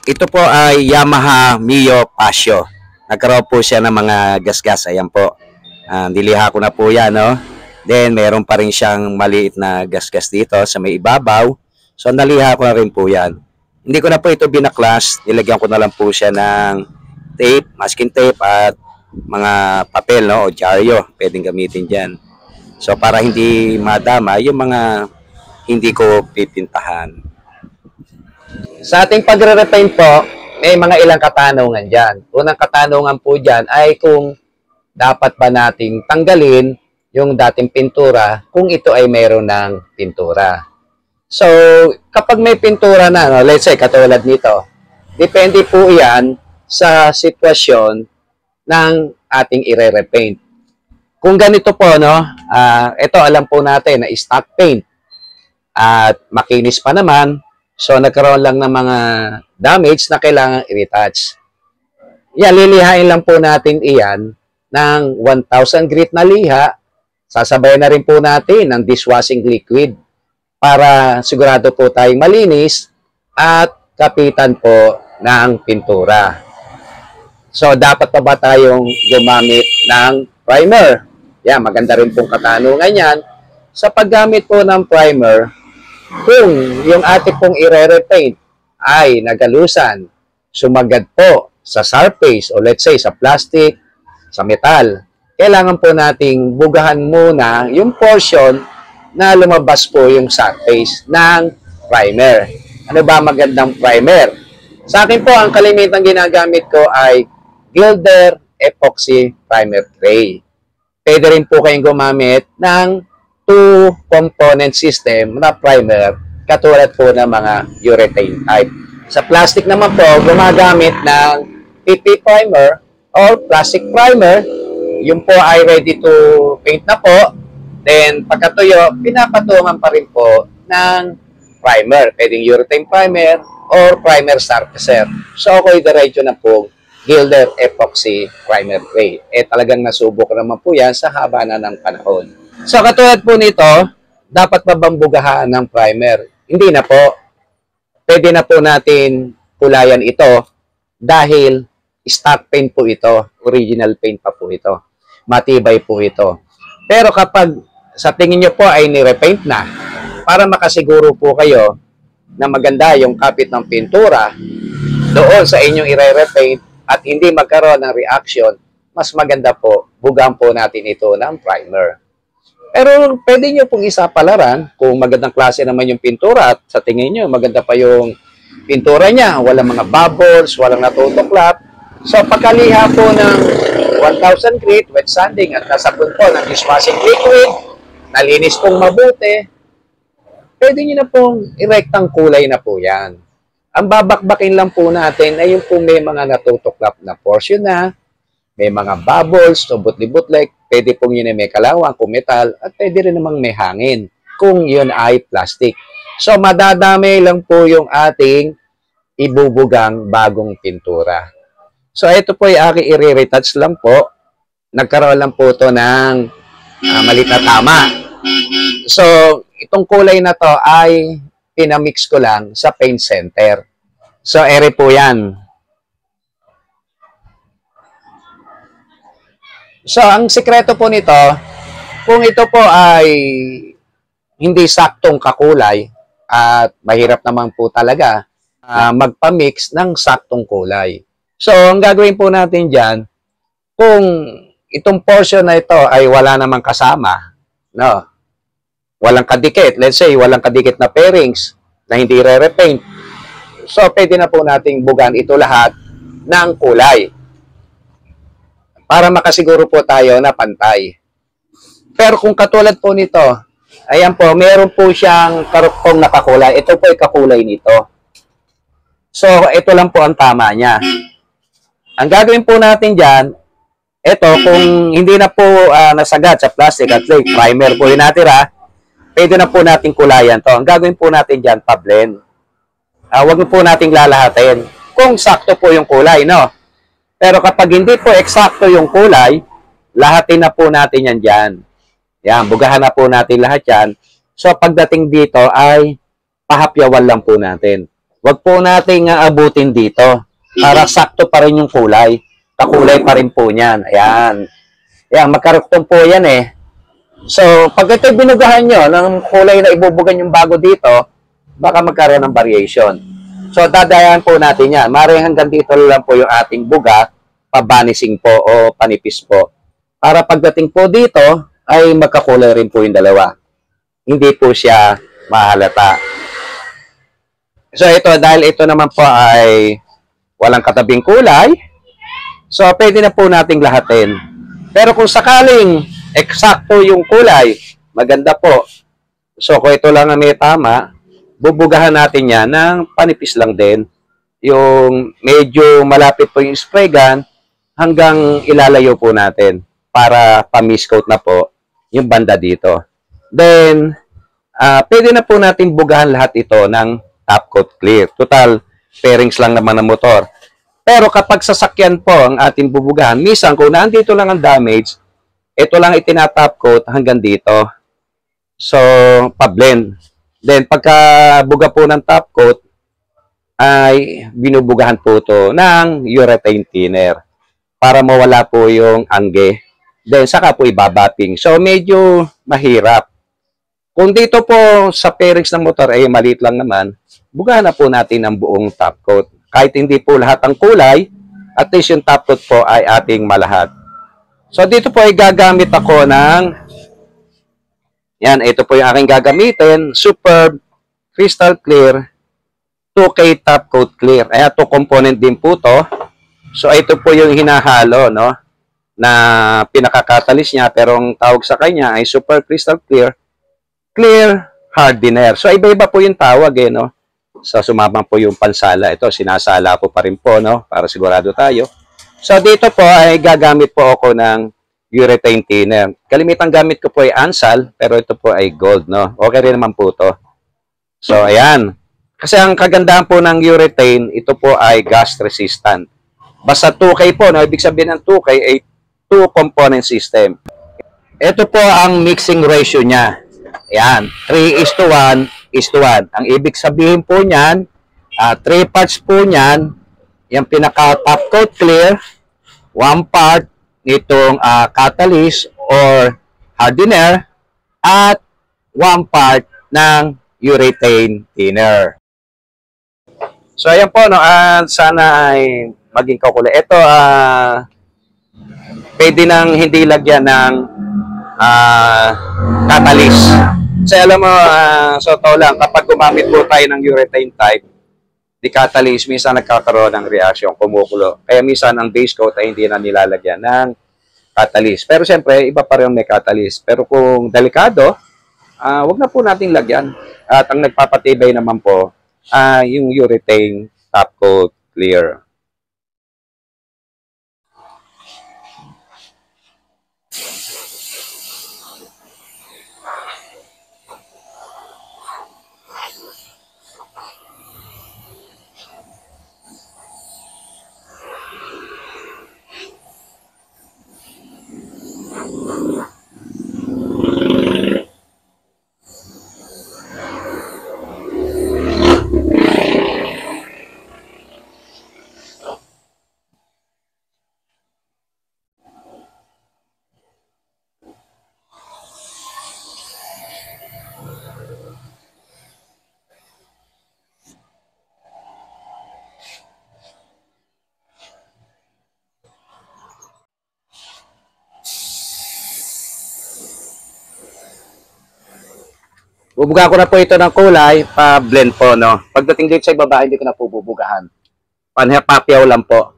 Ito po ay Yamaha Mio Pasio. Nagkaroon po siya ng mga gasgas. Ayan po. Niliha ko na po yan, no? Then, meron pa rin siyang maliit na gasgas dito sa may ibabaw. So, naliha ko na rin po yan. Hindi ko na po ito binaklas. Nilagyan ko na lang po siya ng tape, masking tape at mga papel, no? O dyaryo. Pwedeng gamitin dyan. So, para hindi madama yung mga hindi ko pipintahan. Sa ating pagre-repaint po, may mga ilang katanungan dyan. Unang katanungan po dyan ay kung dapat ba nating tanggalin yung dating pintura kung ito ay mayroon ng pintura. So, kapag may pintura na, no, let's say katulad nito, depende po yan sa sitwasyon ng ating ire-repaint. Kung ganito po, no, ito alam po natin na stock paint at makinis pa naman. So, nagkaroon lang ng mga damage na kailangan i-retouch. Yan, lilihain lang po natin iyan ng 1,000 grit na liha. Sasabay na rin po natin ng dishwashing liquid para sigurado po tayong malinis at kapitan po ng pintura. So, dapat pa ba tayong gumamit ng primer? Yan, maganda rin pong katanungan yan. Sa paggamit po ng primer, kung yung ating pong ire-repaint ay nagalusan, sumagad po sa surface o let's say sa plastic, sa metal, kailangan po nating bugahan muna yung portion na lumabas po yung surface ng primer. Ano ba magandang primer? Sa akin po, ang kalimitang ginagamit ko ay Gilder Epoxy Primer Tray. Pwede rin po kayong gumamit ng two-component system na primer katulad po ng mga urethane type. Sa plastic naman po, gumagamit ng PP primer or plastic primer. Yung po ay ready to paint na po. Then, pagkatuyo, pinapatungan pa rin po ng primer. Pwedeng urethane primer or primer surfacer. So, ako'y diretso na po Gilder Epoxy Primer Tray. Talagang nasubok naman po yan sa haba na ng panahon. So, katulad po nito, dapat ba bang bugahan ng primer? Hindi na po. Pwede na po natin kulayan ito dahil stock paint po ito. Original paint pa po ito. Matibay po ito. Pero kapag sa tingin nyo po ay nirepaint na, para makasiguro po kayo na maganda yung kapit ng pintura doon sa inyong ire-repaint at hindi magkaroon ng reaction, mas maganda po, bugahan po natin ito ng primer. Pero pwede nyo pong isapalaran kung magandang klase naman yung pintura at sa tingin nyo, maganda pa yung pintura niya. Walang mga bubbles, walang natutuklap. So, pagkaliha po ng 1,000 grit, wet sanding at nasabon po ng dishwashing liquid, nalinis pong mabuti, pwede nyo na pong irektang kulay na po yan. Ang babakbakin lang po natin ay yung po may mga natutuklap na portion na, may mga bubbles, tubot-libot-like, pwede pong yun ay may kalawang kung metal, at pwede rin namang may hangin kung yun ay plastic. So, madadami lang po yung ating ibubugang bagong pintura. So, ito po yung aking i-retouch lang po. Nagkaroon lang po ito ng malit na tama. So, itong kulay na to ay pinamix ko lang sa paint center. So, ere po yan. So, ang sikreto po nito, kung ito po ay hindi saktong kakulay at mahirap naman po talaga magpamix ng saktong kulay. So, ang gagawin po natin dyan, kung itong portion na ito ay wala namang kasama, no? Walang kadikit, let's say, walang kadikit na pairings na hindi re-repaint. So, pwede na po nating bugan ito lahat ng kulay para makasiguro po tayo na pantay. Pero kung katulad po nito, ayan po, meron po siyang karuktong nakakulay. Ito po ay kakulay nito. So, ito lang po ang tama niya. Ang gagawin po natin dyan, ito, kung hindi na po nasagad sa plastic at like primer po yung natira, pwede na po natin kulayan to. Ang gagawin po natin dyan, pa-blend. Huwag po nating lalahatin. Kung sakto po yung kulay, no? Pero kapag hindi po eksakto yung kulay, lahatin na po natin yan dyan. Yan, bugahan na po natin lahat yan. So, pagdating dito ay pahapyawan lang po natin. wag po nating aabutin dito para sakto pa rin yung kulay. Kakulay pa rin po niyan. Ayan. Ayan, magkaruktong po yan eh. So, pag ito binugahan nyo ng kulay na ibubugan yung bago dito, baka magkaroon ng variation. So, dadayan po natin yan. Maring hanggang dito lang po yung ating buga, pabanising po o panipis po. Para pagdating po dito, ay magkakulay rin po yung dalawa. Hindi po siya mahalata. So, ito, dahil ito naman po ay walang katabing kulay, so, pwede na po nating lahatin. Pero kung sakaling eksakto yung kulay, maganda po. So, kung ito lang ang may tama, bubugahan natin yan ng panipis lang din. Yung medyo malapit po yung spray gun hanggang ilalayo po natin para pa-miscoat na po yung banda dito. Then, pwede na po natin bugahan lahat ito ng top coat clear. Total, fairings lang naman ng motor. Pero kapag sasakyan po ang ating bubugahan, minsan kung nandito lang ang damage, ito lang itinatop coat hanggang dito. So, pa-blend. Then, pagka buga po ng top coat, ay binubugahan po ito ng urethane thinner para mawala po yung angge. Then, saka po ibabapping. So, medyo mahirap. Kung dito po sa fairings ng motor ay maliit lang naman, bugahan na po natin ang buong top coat. Kahit hindi po lahat ang kulay, at least yung top coat po ay ating malahat. So, dito po ay gagamit ako ng, yan, ito po yung aking gagamitin, Superb Crystal Clear 2K Top Coat Clear. Ayan, 2 component din po to. So, ito po yung hinahalo, no, na pinaka-catalyst niya, pero ang tawag sa kanya ay Super Crystal Clear Hardener. So, iba-iba po yung tawag, eh, no. So, sumabang po yung pansala. Ito, sinasala po pa rin po, no? Para sigurado tayo. So, dito po ay gagamit po ako ng urethane thinner. Kalimitang gamit ko po ay Ansal, pero ito po ay gold, no? Okay rin naman po to. So, ayan. Kasi ang kagandahan po ng urethane, ito po ay gas resistant. Basta 2K po, no? Ibig sabihin ng 2K ay 2-component system. Ito po ang mixing ratio niya. Ayan, 3:1:1. Ang ibig sabihin po niyan, 3 parts po niyan, yung pinaka-top coat clear, 1 part nitong catalyst or hardener, at 1 part ng urethane thinner. So, ayan po, no, sana ay maging kakulay. Ito, pwede nang hindi lagyan ng catalyst. Kasi alam mo, so to lang, kapag gumamit po tayo ng urethane type, di catalyst, minsan nagkakaroon ng reaction, kumukulo. Kaya minsan ang base coat ay hindi na nilalagyan ng catalyst. Pero siyempre, iba pa rin may catalyst. Pero kung delikado, wag na po nating lagyan. At ang nagpapatibay naman po, yung urethane top coat clear. Bubuga ko na po ito ng kulay, pa-blend po, no? Pagdating dito sa ibaba, hindi ko na po bubugahan. Panhapapyaw lang po.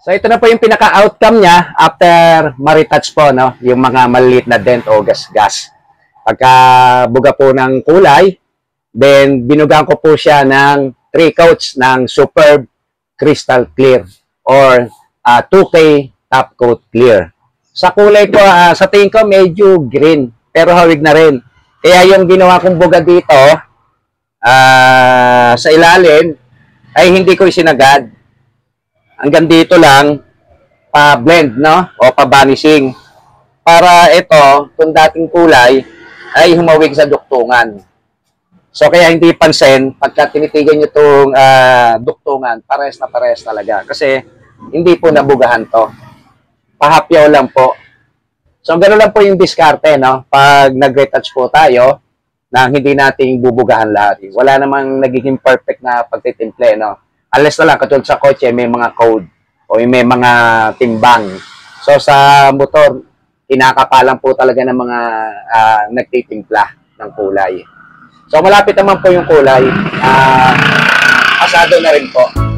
So ito na po yung pinaka-outcome niya after ma-retouch po, no? Yung mga maliliit na dent o gas-gas. Pagka buga po ng kulay, then binugaan ko po siya ng 3 coats ng Superb Crystal Clear or 2K Top Coat Clear. Sa kulay ko, sa tingin ko medyo green, pero hawig na rin. Kaya yung ginawa kong buga dito, sa ilalim, ay hindi ko isinagad. Hanggang dito lang, pa-blend, no? O pa-vanishing. Para ito, kung dating kulay, ay humawig sa duktungan. So, kaya hindi pansin, pagka tinitigan nyo itong duktungan, pares na pares talaga. Kasi, hindi po nabugahan to. Pahapyaw lang po. So, gano'n lang po yung diskarte, no? Pag nag-retouch po tayo, na hindi nating bubugahan lahat. Wala namang nagiging perfect na pagtitimple, no? Unless na lang, katulad sa kotse, may mga code o may mga timbang. So, sa motor, kinakapalan po talaga ng mga nagtitimpla ng kulay. So, malapit naman po yung kulay. Pasado na rin po.